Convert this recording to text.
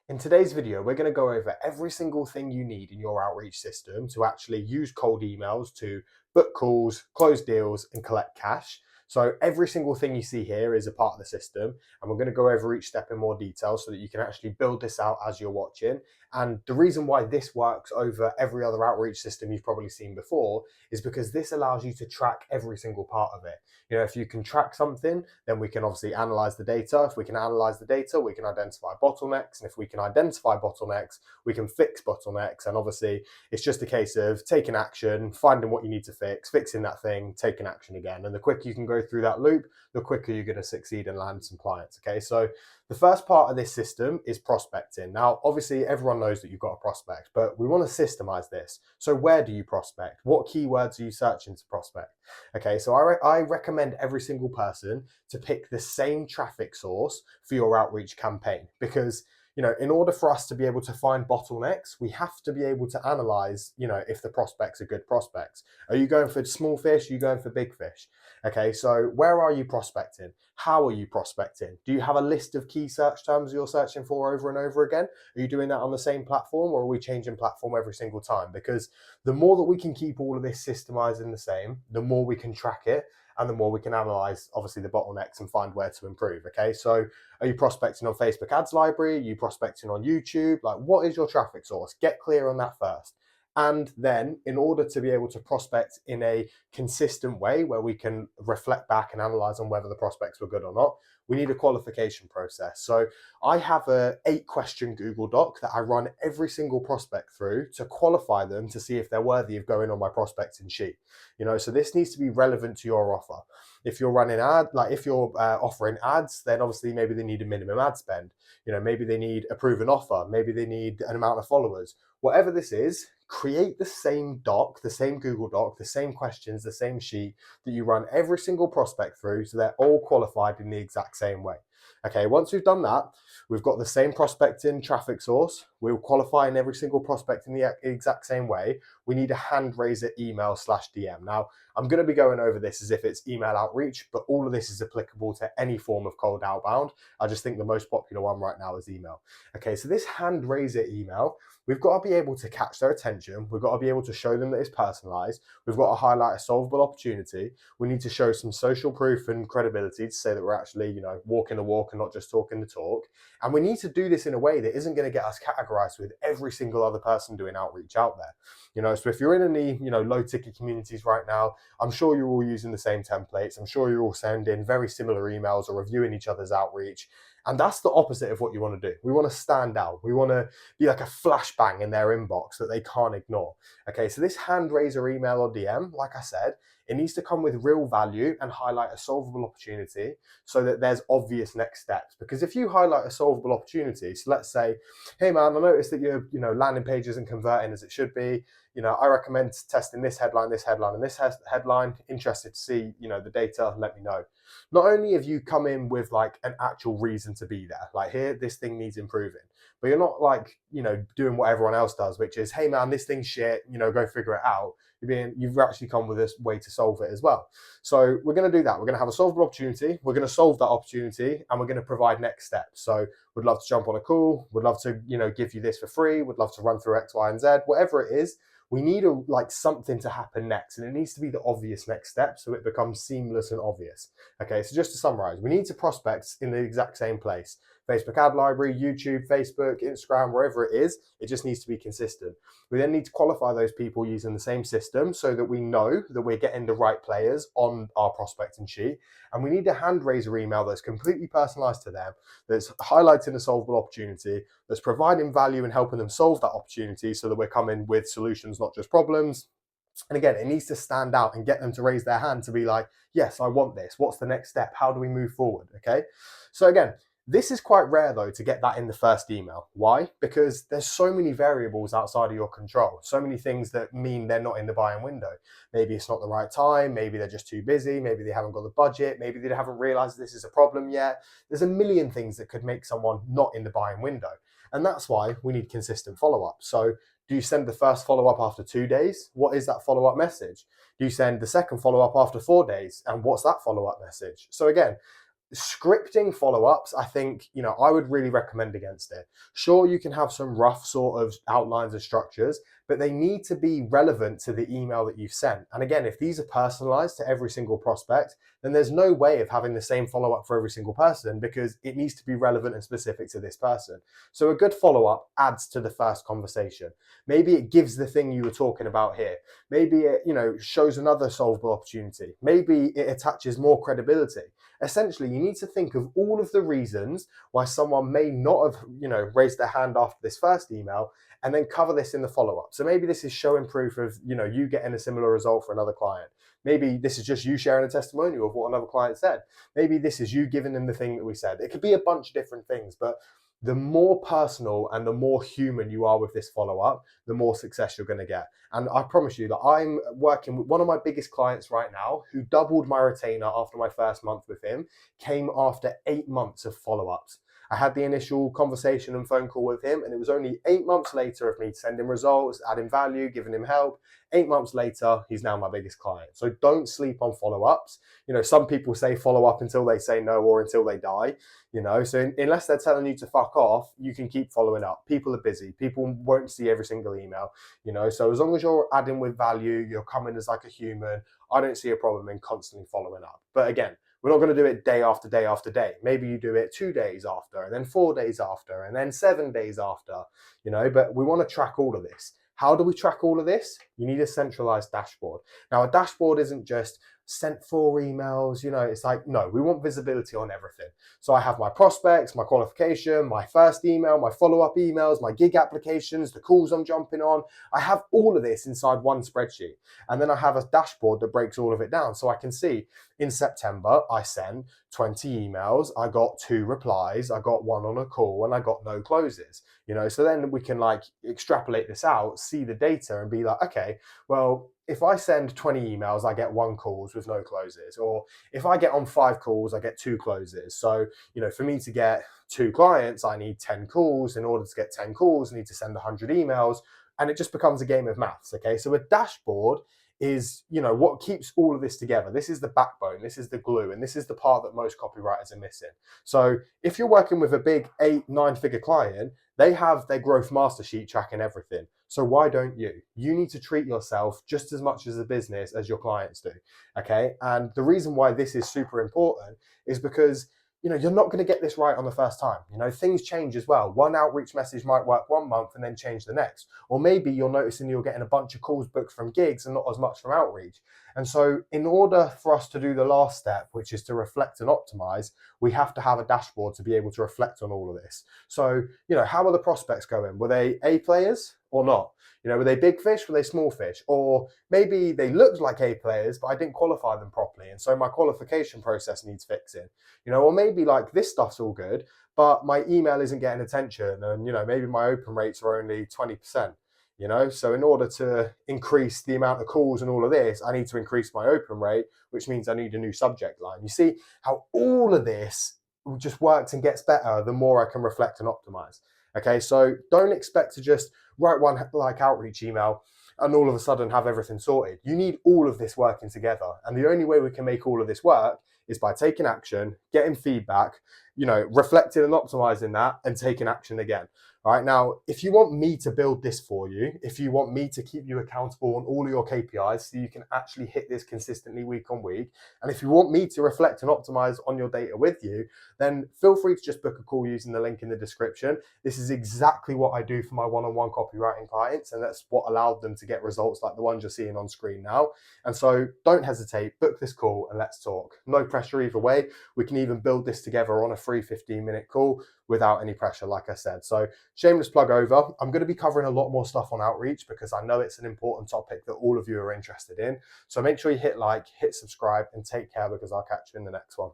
In today's video, we're going to go over every single thing you need in your outreach system to actually use cold emails to book calls, close deals, and collect cash. So every single thing you see here is a part of the system, and we're going to go over each step in more detail so that you can actually build this out as you're watching. And the reason why this works over every other outreach system you've probably seen before is because this allows you to track every single part of it. You know, if you can track something, then we can obviously analyze the data. If we can analyze the data, we can identify bottlenecks. And if we can identify bottlenecks, we can fix bottlenecks. And obviously, it's just a case of taking action, finding what you need to fix, fixing that thing, taking action again. And the quicker you can go through that loop, the quicker you're going to succeed and land some clients. Okay, so the first part of this system is prospecting. Now, obviously, everyone knows that you've got a prospect, but we want to systemize this. So where do you prospect? What keywords are you searching to prospect? Okay, so I recommend every single person to pick the same traffic source for your outreach campaign because, you know, in order for us to be able to find bottlenecks, we have to be able to analyze, you know, if the prospects are good prospects. Are you going for small fish? Are you going for big fish? Okay, so where are you prospecting? How are you prospecting? Do you have a list of key search terms you're searching for over and over again? Are you doing that on the same platform, or are we changing platform every single time? Because the more that we can keep all of this systemized in the same, the more we can track it and the more we can analyze, obviously, the bottlenecks and find where to improve. Okay, so are you prospecting on Facebook ads library? Are you prospecting on YouTube? Like, what is your traffic source? Get clear on that first. And then, in order to be able to prospect in a consistent way where we can reflect back and analyze on whether the prospects were good or not, we need a qualification process. So I have a 8-question Google Doc that I run every single prospect through to qualify them to see if they're worthy of going on my prospecting sheet. You know, so this needs to be relevant to your offer. If you're running if you're offering ads, then obviously maybe they need a minimum ad spend. You know, maybe they need a proven offer. Maybe they need an amount of followers. Whatever this is, create the same doc, the same Google Doc, the same questions, the same sheet that you run every single prospect through so they're all qualified in the exact same way. Okay, once we've done that, we've got the same prospecting traffic source. We'll qualify in every single prospect in the exact same way. We need a hand raiser email/DM. Now, I'm going to be going over this as if it's email outreach, but all of this is applicable to any form of cold outbound. I just think the most popular one right now is email. Okay, so this hand raiser email, we've got to be able to catch their attention. We've got to be able to show them that it's personalized. We've got to highlight a solvable opportunity. We need to show some social proof and credibility to say that we're actually, you know, walking the walk and not just talking the talk. And we need to do this in a way that isn't going to get us categorized with every single other person doing outreach out there. You know, so if you're in any, you know, low ticket communities right now, I'm sure you're all using the same templates. I'm sure you're all sending very similar emails or reviewing each other's outreach. And that's the opposite of what you want to do. We want to stand out. We want to be like a flashbang in their inbox that they can't ignore. Okay, so this hand raiser email or DM, like I said, it needs to come with real value and highlight a solvable opportunity so that there's obvious next steps. Because if you highlight a solvable opportunity, so let's say, hey man, I noticed that your landing page isn't converting as it should be. You know, I recommend testing this headline, and this headline. Interested to see, you know, the data, let me know. Not only have you come in with like an actual reason to be there, like here, this thing needs improving, but you're not like, you know, doing what everyone else does, which is, hey man, this thing's shit, you know, go figure it out. You've actually come with this way to solve it as well. So we're going to do that. We're going to have a solvable opportunity. We're going to solve that opportunity and we're going to provide next steps. So we'd love to jump on a call. We'd love to, you know, give you this for free. We'd love to run through X, Y, and Z, whatever it is. We need something to happen next, and it needs to be the obvious next step so it becomes seamless and obvious. Okay, so just to summarize, we need to prospect in the exact same place. Facebook ad library, YouTube, Facebook, Instagram, wherever it is, it just needs to be consistent. We then need to qualify those people using the same system so that we know that we're getting the right players on our prospecting sheet. And we need a hand raiser email that's completely personalized to them, that's highlighting a solvable opportunity, that's providing value and helping them solve that opportunity so that we're coming with solutions, not just problems. And again, it needs to stand out and get them to raise their hand to be like, yes, I want this. What's the next step? How do we move forward? Okay. So again, this is quite rare though to get that in the first email. Why? Because there's so many variables outside of your control, so many things that mean they're not in the buying window. Maybe it's not the right time, maybe they're just too busy, maybe they haven't got the budget, maybe they haven't realized this is a problem yet. There's a million things that could make someone not in the buying window. And that's why we need consistent follow-up. So do you send the first follow-up after 2 days? What is that follow-up message? Do you send the second follow-up after 4 days? And what's that follow-up message? So again, Scripting follow-ups, I think, I would really recommend against it. Sure, you can have some rough sort of outlines and structures, but they need to be relevant to the email that you've sent. And again, if these are personalized to every single prospect, then there's no way of having the same follow-up for every single person, because it needs to be relevant and specific to this person. So a good follow-up adds to the first conversation. Maybe it gives the thing you were talking about here. Maybe it, shows another solvable opportunity. Maybe it attaches more credibility. Essentially, you need to think of all of the reasons why someone may not have, raised their hand after this first email, and then cover this in the follow-up. So maybe this is showing proof of, you getting a similar result for another client. Maybe this is just you sharing a testimonial of what another client said. Maybe this is you giving them the thing that we said. It could be a bunch of different things, but the more personal and the more human you are with this follow-up, the more success you're going to get. And I promise you that I'm working with one of my biggest clients right now, who doubled my retainer after my first month with him, came after 8 months of follow-ups. I had the initial conversation and phone call with him, and it was only 8 months later of me sending results, adding value, giving him help. 8 months later, he's now my biggest client. So don't sleep on follow-ups. Some people say follow up until they say no, or until they die. So unless they're telling you to fuck off, you can keep following up. People are busy. People won't see every single email. So as long as you're adding with value, you're coming as like a human, I don't see a problem in constantly following up. But again, we're not going to do it day after day after day. Maybe you do it 2 days after, and then 4 days after, and then 7 days after, but we want to track all of this. How do we track all of this? You need a centralized dashboard. Now, a dashboard isn't just sent 4 emails, it's like, no, we want visibility on everything. So I have my prospects, my qualification, my first email, my follow-up emails, my gig applications, the calls I'm jumping on. I have all of this inside one spreadsheet. And then I have a dashboard that breaks all of it down. So I can see in September, I sent 20 emails, I got 2 replies, I got 1 on a call, and I got no closes. So then we can like extrapolate this out, see the data, and be like, okay, well, if I send 20 emails, I get 1 calls with no closes. Or if I get on 5 calls, I get 2 closes. So, for me to get 2 clients, I need 10 calls. In order to get 10 calls, I need to send 100 emails. And it just becomes a game of maths, okay? So a dashboard is, what keeps all of this together. This is the backbone, this is the glue, and this is the part that most copywriters are missing. So if you're working with a big 8-9 figure client, they have their growth master sheet tracking everything. So why don't you? You need to treat yourself just as much as a business as your clients do, okay? And the reason why this is super important is because you're not going to get this right on the first time. Things change as well. One outreach message might work 1 month and then change the next. Or maybe you're noticing you're getting a bunch of calls booked from gigs and not as much from outreach. And so in order for us to do the last step, which is to reflect and optimize, we have to have a dashboard to be able to reflect on all of this. So, how are the prospects going? Were they A players or not? Were they big fish? Were they small fish? Or maybe they looked like A players, but I didn't qualify them properly. And so my qualification process needs fixing. Or maybe like this stuff's all good, but my email isn't getting attention. And, maybe my open rates are only 20%. So in order to increase the amount of calls and all of this, I need to increase my open rate, which means I need a new subject line. You see how all of this just works and gets better the more I can reflect and optimize. Okay, so don't expect to just write one like outreach email and all of a sudden have everything sorted. You need all of this working together. And the only way we can make all of this work is by taking action, getting feedback, reflecting and optimizing that, and taking action again. All right, now, if you want me to build this for you, if you want me to keep you accountable on all of your KPIs so you can actually hit this consistently week on week, and if you want me to reflect and optimize on your data with you, then feel free to just book a call using the link in the description. This is exactly what I do for my one-on-one copywriting clients, and that's what allowed them to get results like the ones you're seeing on screen now. And so don't hesitate, book this call and let's talk. No pressure either way. We can even build this together on a free 15-minute call without any pressure, like I said. So shameless plug over. I'm going to be covering a lot more stuff on outreach because I know it's an important topic that all of you are interested in. So make sure you hit like, hit subscribe, and take care, because I'll catch you in the next one.